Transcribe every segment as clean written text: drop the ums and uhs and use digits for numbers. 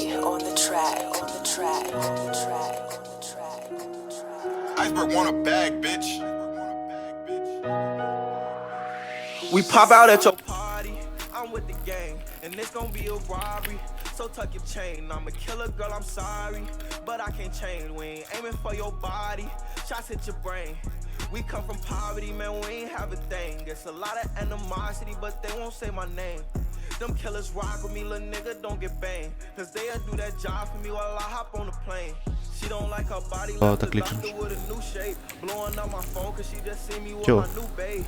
on the track, on the track, on the track, on the track, on the track. Iceberg want a bag, bitch. We pop out at your party, I'm with the gang, and it's gonna be a robbery. So tuck your chain, I'm a killer girl, I'm sorry, but I can't change. We ain't aiming for your body, shots hit your brain. We come from poverty, man, we ain't have a thing. It's a lot of animosity, but they won't say my name. Them killers rock with me, little nigga, don't get banged. Cause they'll do that job for me while I hop on the plane. She don't like her body, left the doctor with a new shape. Blowing up my phone cause she just see me with my new babe.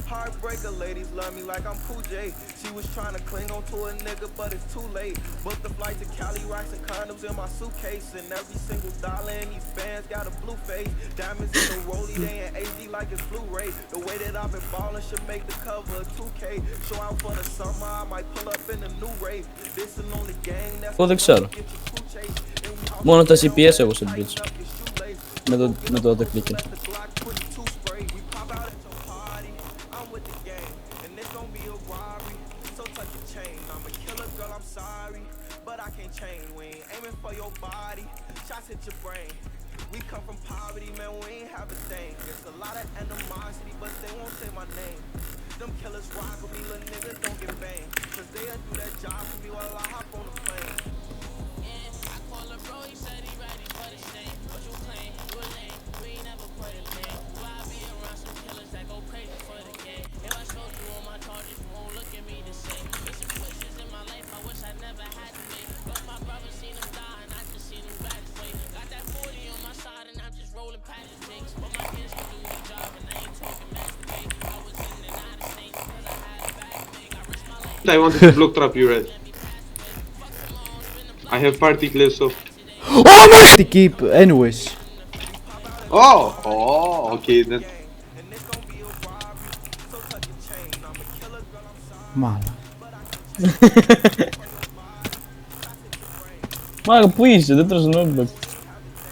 Heartbreaker ladies love me like I'm Pooh J. She was trying to cling on to a nigga, but it's too late. Booked the flight to Cali, rocks and condoms in my suitcase. And every single dollar in these bands got a blue face. Diamonds in the rollie, they in HD like it's Blu-ray. The way that I've been ballin' should make the cover of 2K. Show out for the summer, I might pull up in a new rave. This and on the gang, that's Πότε ξέρω. Μόνο τα CPS έχω σε bridge. Με το auto clicking. Shots hit your brain. We come from poverty, man, we ain't have a thing. There's a lot of animosity, but they won't say my name. Them killers rock with me, little nigga, don't get banged. Cause they'll do that job for me while I hop on the plane. I call a bro, he said he ready for the shame. What you claim? You a lame. We ain't never put a name. Why I be around some killers that go crazy for the game? If I showed you all my charges, you won't look at me the same. There's some choices in my life I wish I never had to make. But my brother seen him die and I just seen him back his way. Got that 40 on my side and I'm just rolling past his things. But my kids can do the job and I ain't talking masturbate. I was in and out of state because I had a bag big. I risked my life. I wanted to block trap you, Red. I have party clips of. Oh my! To keep anyways. Oh, okay then. Μάλα. Μάλα, πού είσαι, δεν τρως knockback.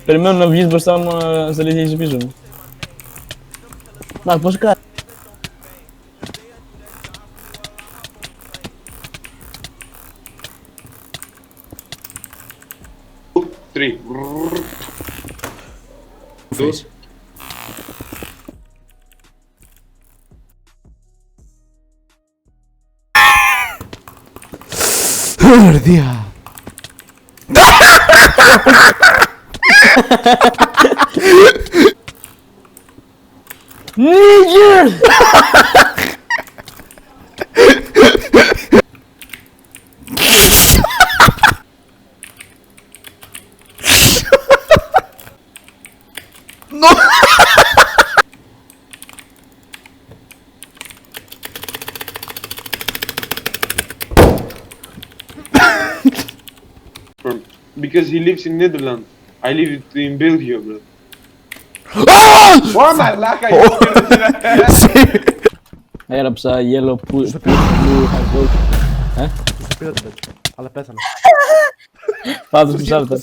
Περιμένω να βγεις μπροστά μου να στελεχείς πίσω μου. Μάλα, πώς κάνει. Three. Face. Ορδία. Nigger! Because he lives in Netherlands. I live in Belgium, bro. Oh! my luck, Έγραψα yellow blue has gold. Τους πήρα την τέτοια, αλλά πέθανε. Πάντως τους άρετα.